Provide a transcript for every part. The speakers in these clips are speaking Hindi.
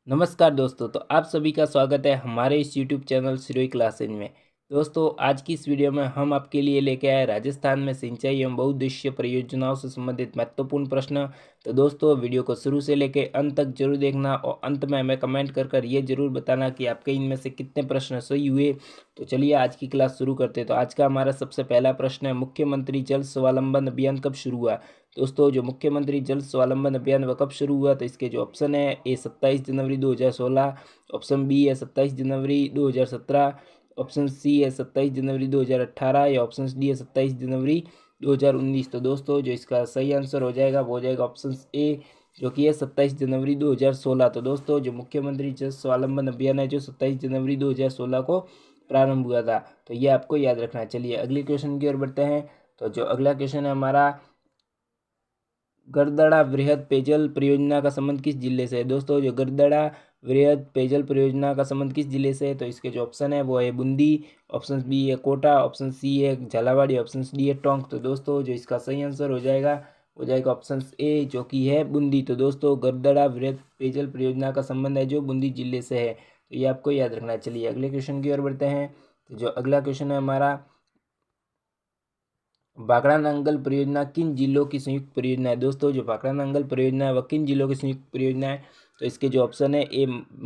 नमस्कार दोस्तों। तो आप सभी का स्वागत है हमारे इस YouTube चैनल सिरोही क्लासेज में। दोस्तों, आज की इस वीडियो में हम आपके लिए लेके आए राजस्थान में सिंचाई एवं बहुउद्देशीय परियोजनाओं से संबंधित महत्वपूर्ण प्रश्न। तो दोस्तों, वीडियो को शुरू से लेकर अंत तक जरूर देखना और अंत में हमें कमेंट कर ये जरूर बताना कि आपके इनमें से कितने प्रश्न सही हुए। तो चलिए आज की क्लास शुरू करते हैं। तो आज का हमारा सबसे पहला प्रश्न है, मुख्यमंत्री जल स्वावलंबन अभियान कब शुरू हुआ। दोस्तों, जो मुख्यमंत्री जल स्वावलंबन अभियान वह कब शुरू हुआ, तो इसके जो ऑप्शन है, ए 27 जनवरी 2016, ऑप्शन बी है 27 जनवरी 2017, ऑप्शन सी है 27 जनवरी 2018 या ऑप्शन डी है 27 जनवरी 2019। तो दोस्तों, जो इसका सही आंसर हो जाएगा वो हो जाएगा ऑप्शन ए, जो कि है 27 जनवरी 2016। तो दोस्तों, जो मुख्यमंत्री जल स्वावलंबन अभियान है जो 27 जनवरी 2016 को प्रारंभ हुआ था। तो ये आपको याद रखना है। चलिए अगले क्वेश्चन की ओर बढ़ते हैं। तो जो अगला क्वेश्चन है हमारा, गरदड़ा वृहद पेयजल परियोजना का संबंध किस जिले से है। दोस्तों, जो गरदड़ा वृहद पेयजल परियोजना का संबंध किस जिले से है, तो इसके जो ऑप्शन है वो है बूंदी, ऑप्शन बी है कोटा, ऑप्शन सी है झालावाड़, ऑप्शन डी है टोंक। तो दोस्तों, जो इसका सही आंसर हो जाएगा ऑप्शन ए, जो कि है बूंदी। तो दोस्तों, गरदड़ा वृहद पेयजल परियोजना का संबंध है जो बूंदी जिले से है। तो ये आपको याद रखना है। चलिए अगले क्वेश्चन की ओर बढ़ते हैं। तो जो अगला क्वेश्चन है हमारा, भाखड़ा नांगल परियोजना किन जिलों की संयुक्त परियोजना है। दोस्तों, जो भाखड़ा नांगल परियोजना है वह किन जिलों की संयुक्त परियोजना है, तो इसके जो ऑप्शन है, ए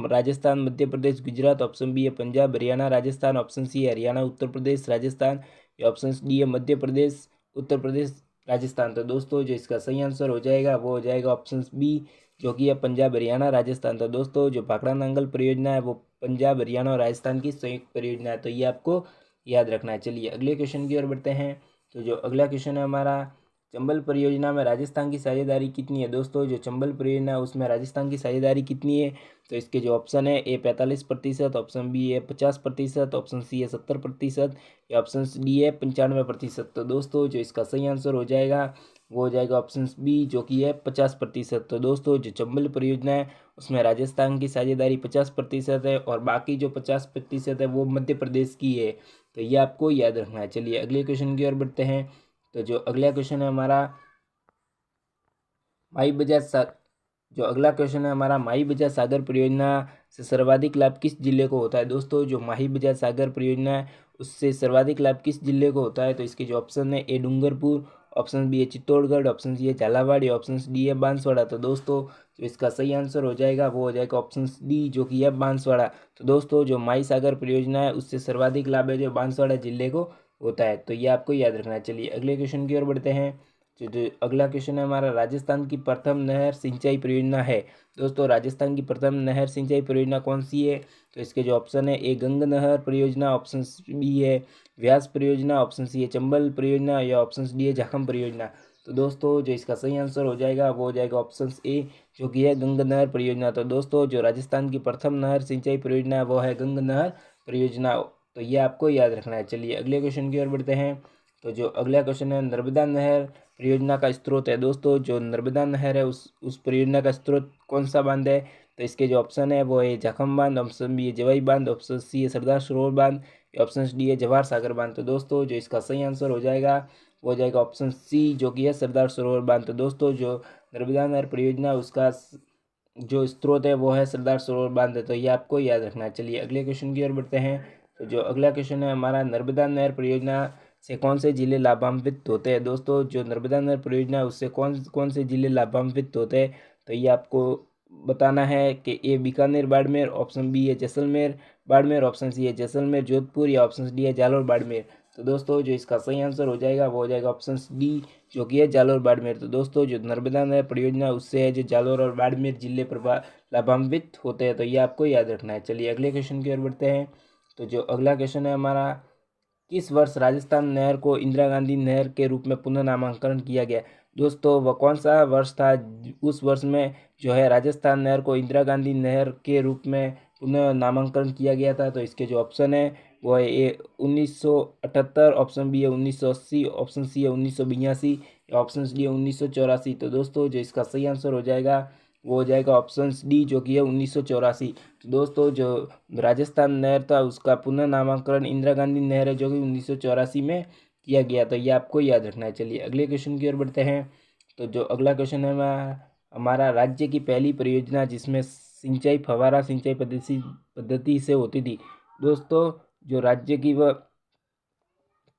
राजस्थान, मध्य प्रदेश, गुजरात, ऑप्शन बी है पंजाब हरियाणा राजस्थान, ऑप्शन सी है हरियाणा उत्तर प्रदेश राजस्थान या ऑप्शन डी है मध्य प्रदेश उत्तर प्रदेश राजस्थान। तो दोस्तों, जो इसका सही आंसर हो जाएगा वो हो जाएगा ऑप्शन बी, जो कि है पंजाब हरियाणा राजस्थान। तो दोस्तों, जो भाखड़ा नांगल परियोजना है वो पंजाब हरियाणा और राजस्थान की संयुक्त परियोजना है। तो ये आपको याद रखना है। चलिए अगले क्वेश्चन की ओर बढ़ते हैं। तो जो अगला क्वेश्चन है हमारा, चंबल परियोजना में राजस्थान की साझेदारी कितनी है। दोस्तों, जो चंबल परियोजना है उसमें राजस्थान की साझेदारी कितनी है, तो इसके जो ऑप्शन है, ए 45%, ऑप्शन बी है 50%, ऑप्शन सी है 70% या ऑप्शन डी है 95%। तो दोस्तों, जो इसका सही आंसर हो जाएगा वो हो जाएगा ऑप्शन बी, जो कि है 50%। तो दोस्तों, जो चंबल परियोजना है उसमें राजस्थान की साझेदारी 50% है और बाकी जो 50% है वो मध्य प्रदेश की है। तो ये आपको याद रखना है। चलिए अगले क्वेश्चन की ओर बढ़ते हैं। तो जो अगला क्वेश्चन है हमारा, माई बजाज सा जो अगला क्वेश्चन है हमारा, माही बजाज सागर परियोजना से सर्वाधिक लाभ किस जिले को होता है। दोस्तों, जो माही बजाज सागर परियोजना है उससे सर्वाधिक लाभ किस जिले को होता है, तो इसके जो ऑप्शन है, ए डूंगरपुर, ऑप्शन बी है चित्तौड़गढ़, ऑप्शन सी है झालावाड़, ऑप्शन डी है बांसवाड़ा। तो दोस्तों, जो इसका सही आंसर हो जाएगा वो हो जाएगा ऑप्शन डी, जो कि है बांसवाड़ा। तो दोस्तों, जो माही सागर परियोजना है उससे सर्वाधिक लाभ है जो बांसवाड़ा जिले को होता है। तो ये आपको याद रखना है। चलिए अगले क्वेश्चन की ओर बढ़ते हैं। जो अगला क्वेश्चन है हमारा, राजस्थान की प्रथम नहर सिंचाई परियोजना है। दोस्तों, राजस्थान की प्रथम नहर सिंचाई परियोजना कौन सी है, तो इसके जो ऑप्शन है, ए गंग नहर परियोजना, ऑप्शन बी है व्यास परियोजना, ऑप्शन सी है चंबल परियोजना या ऑप्शन डी है जाखम परियोजना। तो दोस्तों, जो इसका सही आंसर हो जाएगा वो हो जाएगा ऑप्शन ए, जो कि है गंग नहर परियोजना। तो दोस्तों, जो राजस्थान की प्रथम नहर सिंचाई परियोजना है वो है गंग नहर परियोजना। तो ये आपको याद रखना है। चलिए अगले क्वेश्चन की ओर बढ़ते हैं। तो जो अगला क्वेश्चन है, नर्मदा नहर परियोजना का स्रोत है। दोस्तों, जो नर्मदा नहर है उस परियोजना का स्रोत कौन सा बांध है, तो इसके जो ऑप्शन है वो है जाखम बांध, ऑप्शन बी है जवाई बांध, ऑप्शन सी है सरदार सरोवर बांध, ऑप्शन डी है जवाहर सागर बांध। तो दोस्तों, जो इसका सही आंसर हो जाएगा वो हो जाएगा ऑप्शन सी, जो कि है सरदार सरोवर बांध। तो दोस्तों, जो नर्मदा नहर परियोजना उसका जो स्रोत है वो है सरदार सरोवर बांध है। तो ये आपको याद रखना है। चलिए अगले क्वेश्चन की ओर बढ़ते हैं। तो जो अगला क्वेश्चन है हमारा, नर्मदा नहर परियोजना से कौन से जिले लाभान्वित होते हैं। दोस्तों, जो नर्मदा नहर परियोजना है उससे कौन कौन से जिले लाभान्वित होते हैं, तो ये आपको बताना है कि ए बीकानेर बाड़मेर, ऑप्शन बी है जैसलमेर बाड़मेर, ऑप्शन सी है जैसलमेर जोधपुर या ऑप्शन डी है जालोर बाड़मेर। तो दोस्तों, जो इसका सही आंसर हो जाएगा वो हो जाएगा ऑप्शन डी, जो कि है जालोर बाड़मेर। तो दोस्तों, जो नर्मदा नहर परियोजना उससे है जो जालोर और बाड़मेर जिले लाभान्वित होते हैं। तो ये आपको याद रखना है। चलिए अगले क्वेश्चन की ओर बढ़ते हैं। तो जो अगला क्वेश्चन है हमारा, किस वर्ष राजस्थान नहर को इंदिरा गांधी नहर के रूप में पुनः नामांकन किया गया। दोस्तों, वह कौन सा वर्ष था उस वर्ष में जो है राजस्थान नहर को इंदिरा गांधी नहर के रूप में पुनः नामांकन किया गया था, तो इसके जो ऑप्शन है वो है ए 1978, ऑप्शन बी है 1980, ऑप्शन सी है 1982 या ऑप्शन डी है 1984। तो दोस्तों, जो इसका सही आंसर हो जाएगा वो हो जाएगा ऑप्शन डी, जो कि है 1984। तो दोस्तों, जो राजस्थान नहर था उसका पुनः नामांकन इंदिरा गांधी नहर है जो कि 1984 में किया गया। तो ये आपको याद रखना है। चलिए अगले क्वेश्चन की ओर बढ़ते हैं। तो जो अगला क्वेश्चन है हमारा, राज्य की पहली परियोजना जिसमें सिंचाई फव्वारा सिंचाई पद्धति से होती थी। दोस्तों जो राज्य की वह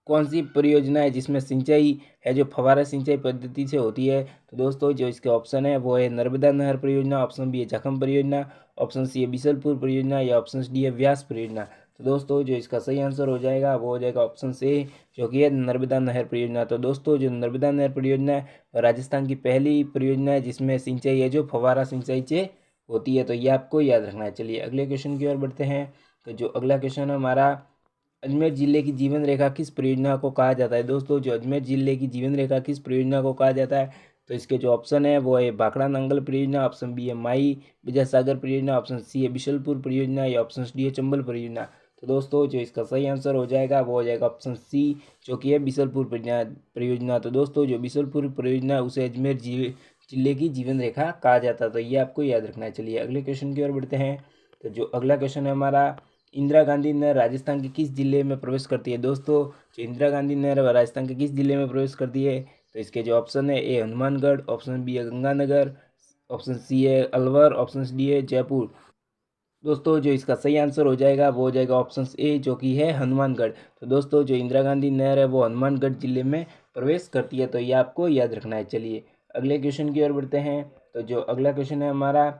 कौन सी परियोजना है जिसमें सिंचाई है जो फव्वारा सिंचाई पद्धति से होती है, तो दोस्तों जो इसके ऑप्शन है वो है नर्मदा नहर परियोजना, ऑप्शन बी है जाखम परियोजना, ऑप्शन सी है बिशलपुर परियोजना या ऑप्शन डी है व्यास परियोजना। तो दोस्तों जो इसका सही आंसर हो जाएगा वो हो जाएगा ऑप्शन ए जो कि है नर्मदा नहर परियोजना। तो दोस्तों जो नर्मदा नहर परियोजना है वह राजस्थान की पहली परियोजना है जिसमें सिंचाई है जो फव्वारा सिंचाई से होती है, तो ये आपको याद रखना है। चलिए अगले क्वेश्चन की ओर बढ़ते हैं। तो जो अगला क्वेश्चन है हमारा, अजमेर जिले की जीवन रेखा किस परियोजना को कहा जाता है। दोस्तों जो अजमेर जिले की जीवन रेखा किस परियोजना को कहा जाता है, तो इसके जो ऑप्शन है वो है भाखड़ा नंगल परियोजना, ऑप्शन बी है माई विजय सागर परियोजना, ऑप्शन सी है बिशलपुर परियोजना या ऑप्शन डी है चंबल परियोजना। तो दोस्तों जो इसका सही आंसर हो जाएगा वो हो जाएगा ऑप्शन सी जो कि है बिशलपुर परियोजना। तो दोस्तों जो बिशलपुर परियोजना है उसे अजमेर जिले की जीवन रेखा कहा जाता है, तो ये आपको याद रखना है। चलिए अगले क्वेश्चन की ओर बढ़ते हैं। तो जो अगला क्वेश्चन है हमारा, इंदिरा गांधी नहर राजस्थान के किस जिले में प्रवेश करती है। दोस्तों जो इंदिरा गांधी नहर है राजस्थान के किस जिले में प्रवेश करती है, तो इसके जो ऑप्शन है ए हनुमानगढ़, ऑप्शन बी है गंगानगर, ऑप्शन सी है अलवर, ऑप्शन डी है जयपुर। दोस्तों जो इसका सही आंसर हो जाएगा वो हो जाएगा ऑप्शन ए जो कि है हनुमानगढ़। तो दोस्तों जो इंदिरा गांधी नहर है वो हनुमानगढ़ जिले में प्रवेश करती है, तो ये आपको याद रखना है। चलिए अगले क्वेश्चन की ओर बढ़ते हैं। तो जो अगला क्वेश्चन है हमारा,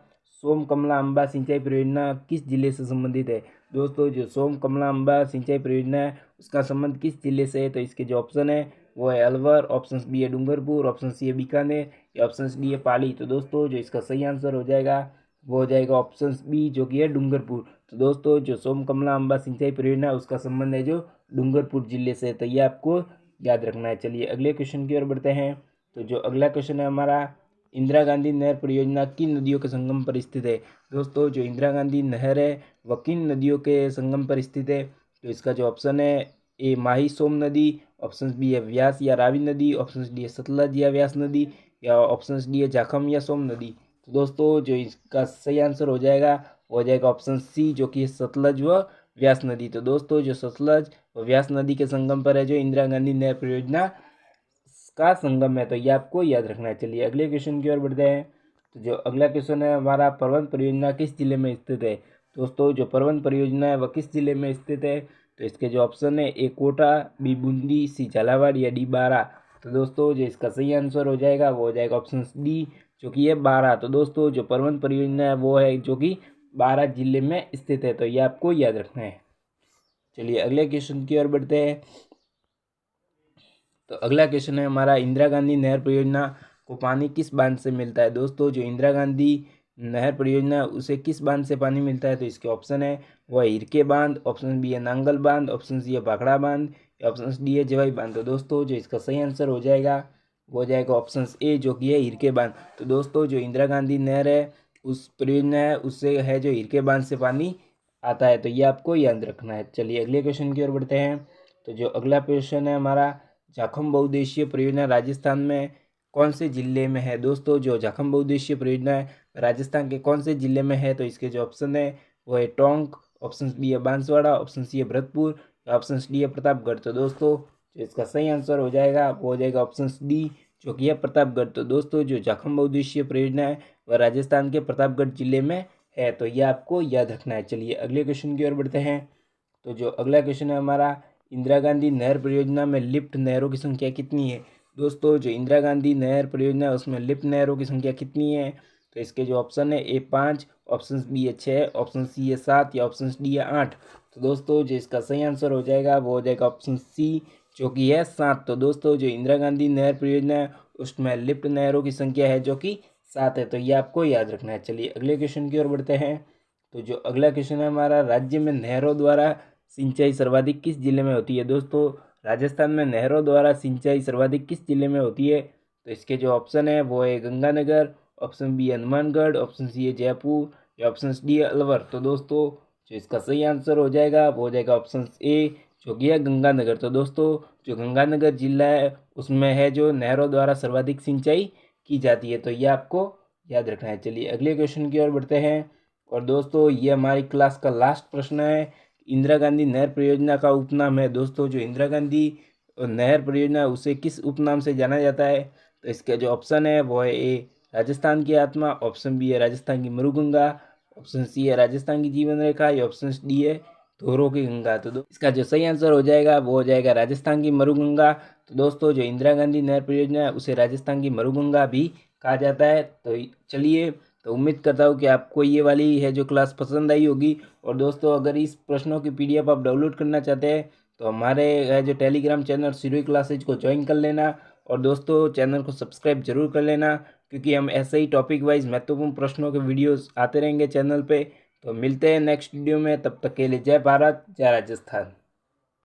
सोम कमला अम्बा सिंचाई परियोजना किस जिले से संबंधित है। दोस्तों जो सोम कमला अम्बा सिंचाई परियोजना है उसका संबंध किस जिले से है, तो इसके जो ऑप्शन है वो है अलवर, ऑप्शन बी है डूंगरपुर, ऑप्शन सी है बीकानेर या ऑप्शन डी है पाली। तो दोस्तों जो इसका सही आंसर हो जाएगा वो हो जाएगा ऑप्शन बी जो कि है डूंगरपुर। तो दोस्तों जो सोम कमला अम्बा सिंचाई परियोजना है उसका संबंध है जो डूंगरपुर जिले से, तो ये आपको याद रखना है। चलिए अगले क्वेश्चन की ओर बढ़ते हैं। तो जो अगला क्वेश्चन है हमारा, इंदिरा गांधी नहर परियोजना किन नदियों के संगम पर स्थित है। दोस्तों जो इंदिरा गांधी नहर है वह किन नदियों के संगम पर स्थित है, तो इसका जो ऑप्शन है ए माही सोम नदी, ऑप्शन बी है व्यास या रावी नदी, ऑप्शन डी है सतलज या व्यास नदी या ऑप्शन डी है जाखम या सोम नदी। तो दोस्तों जो इसका सही आंसर हो जाएगा वो हो जाएगा ऑप्शन सी जो कि सतलज व व्यास नदी। तो दोस्तों जो सतलज व व्यास नदी के संगम पर है जो इंदिरा गांधी नहर परियोजना का संगम है, तो ये आपको याद रखना है। चलिए अगले क्वेश्चन की ओर बढ़ते हैं। तो जो अगला क्वेश्चन है हमारा, परवन परियोजना किस जिले में स्थित है। दोस्तों जो परवन परियोजना है वह किस जिले में स्थित है, तो इसके जो ऑप्शन है ए कोटा, बी बूंदी, सी झालावाड़ या डी बारा। तो दोस्तों जो इसका सही आंसर हो जाएगा वो हो जाएगा ऑप्शन डी जो कि है बारा। तो दोस्तों जो परवन परियोजना है वो है जो कि बारा जिले में स्थित है, तो ये आपको याद रखना है। चलिए अगले क्वेश्चन की ओर बढ़ते हैं। तो अगला क्वेश्चन है हमारा, इंदिरा गांधी नहर परियोजना को पानी किस बांध से मिलता है। दोस्तों जो इंदिरा गांधी नहर परियोजना है उसे किस बांध से पानी मिलता है, तो इसके ऑप्शन है वह हिरके बांध, ऑप्शन बी है नांगल बांध, ऑप्शन सी है भाखड़ा बांध या ऑप्शन डी है जवाई बांध। तो दोस्तों जो इसका सही आंसर हो जाएगा वो हो जाएगा ऑप्शन ए जो कि है हिरके बांध। तो दोस्तों जो इंदिरा गांधी नहर है उस परियोजना है उससे है जो हिरके बांध से पानी आता है, तो ये आपको याद रखना है। चलिए अगले क्वेश्चन की ओर बढ़ते हैं। तो जो अगला क्वेश्चन है हमारा, जाखम बहुउद्देशीय परियोजना राजस्थान में कौन से जिले में है। दोस्तों जो जाखम बहुउद्देशीय परियोजना है राजस्थान के कौन से जिले में है, तो इसके जो ऑप्शन है वो है टोंक, ऑप्शन बी है बांसवाड़ा, ऑप्शन सी है भरतपुर, ऑप्शन डी है प्रतापगढ़। तो दोस्तों जो इसका सही आंसर हो जाएगा वो हो जाएगा ऑप्शन डी जो कि है प्रतापगढ़। तो दोस्तों जो जाखम बहुउद्देशीय परियोजना है वह राजस्थान के प्रतापगढ़ जिले में है, तो यह आपको याद रखना है। चलिए अगले क्वेश्चन की ओर बढ़ते हैं। तो जो अगला क्वेश्चन है हमारा, इंदिरा गांधी नहर परियोजना में लिफ्ट नहरों की संख्या कितनी है। दोस्तों जो इंदिरा गांधी नहर परियोजना है उसमें लिफ्ट नहरों की संख्या कितनी है, तो इसके जो ऑप्शन है ए 5, ऑप्शन बी है 6, ऑप्शन सी है 7 या ऑप्शन डी है 8। तो दोस्तों जो इसका सही आंसर हो जाएगा वो हो जाएगा ऑप्शन सी जो कि है 7। तो दोस्तों जो इंदिरा गांधी नहर परियोजना है उसमें लिफ्ट नहरों की संख्या है जो कि 7 है, तो ये आपको याद रखना है। चलिए अगले क्वेश्चन की ओर बढ़ते हैं। तो जो अगला क्वेश्चन है हमारा, राज्य में नहरों द्वारा सिंचाई सर्वाधिक किस जिले में होती है। दोस्तों राजस्थान में नहरों द्वारा सिंचाई सर्वाधिक किस जिले में होती है, तो इसके जो ऑप्शन है वो है Ganganagar, option B Hanumangarh, option C है जयपुर या ऑप्शन डी है अलवर। तो दोस्तों जो इसका सही आंसर हो जाएगा वो हो जाएगा ऑप्शन ए जो कि है गंगानगर। तो दोस्तों जो गंगानगर जिला है उसमें है जो नहरों द्वारा सर्वाधिक सिंचाई की जाती है, तो ये आपको याद रखना है। चलिए अगले क्वेश्चन की ओर बढ़ते हैं। और दोस्तों ये हमारी क्लास का लास्ट प्रश्न है, इंदिरा गांधी नहर परियोजना का उपनाम है। दोस्तों जो इंदिरा गांधी नहर परियोजना है उसे किस उपनाम से जाना जाता है, तो इसके जो ऑप्शन है वो है ए राजस्थान की आत्मा, ऑप्शन बी है राजस्थान की मरुगंगा, ऑप्शन सी है राजस्थान की जीवन रेखा, या ऑप्शन डी है धोरों की गंगा। तो इसका जो सही आंसर हो जाएगा वो हो जाएगा राजस्थान की मरुगंगा। तो दोस्तों जो इंदिरा गांधी नहर परियोजना है उसे राजस्थान की मरुगंगा भी कहा जाता है। तो चलिए, तो उम्मीद करता हूँ कि आपको ये वाली है जो क्लास पसंद आई होगी। और दोस्तों अगर इस प्रश्नों की PDF आप डाउनलोड करना चाहते हैं तो हमारे जो टेलीग्राम चैनल शिरोई क्लासेज को ज्वाइन कर लेना। और दोस्तों चैनल को सब्सक्राइब जरूर कर लेना, क्योंकि हम ऐसे ही टॉपिक वाइज महत्वपूर्ण प्रश्नों के वीडियोस आते रहेंगे चैनल पे। तो मिलते हैं नेक्स्ट वीडियो में, तब तक के लिए जय भारत जय राजस्थान।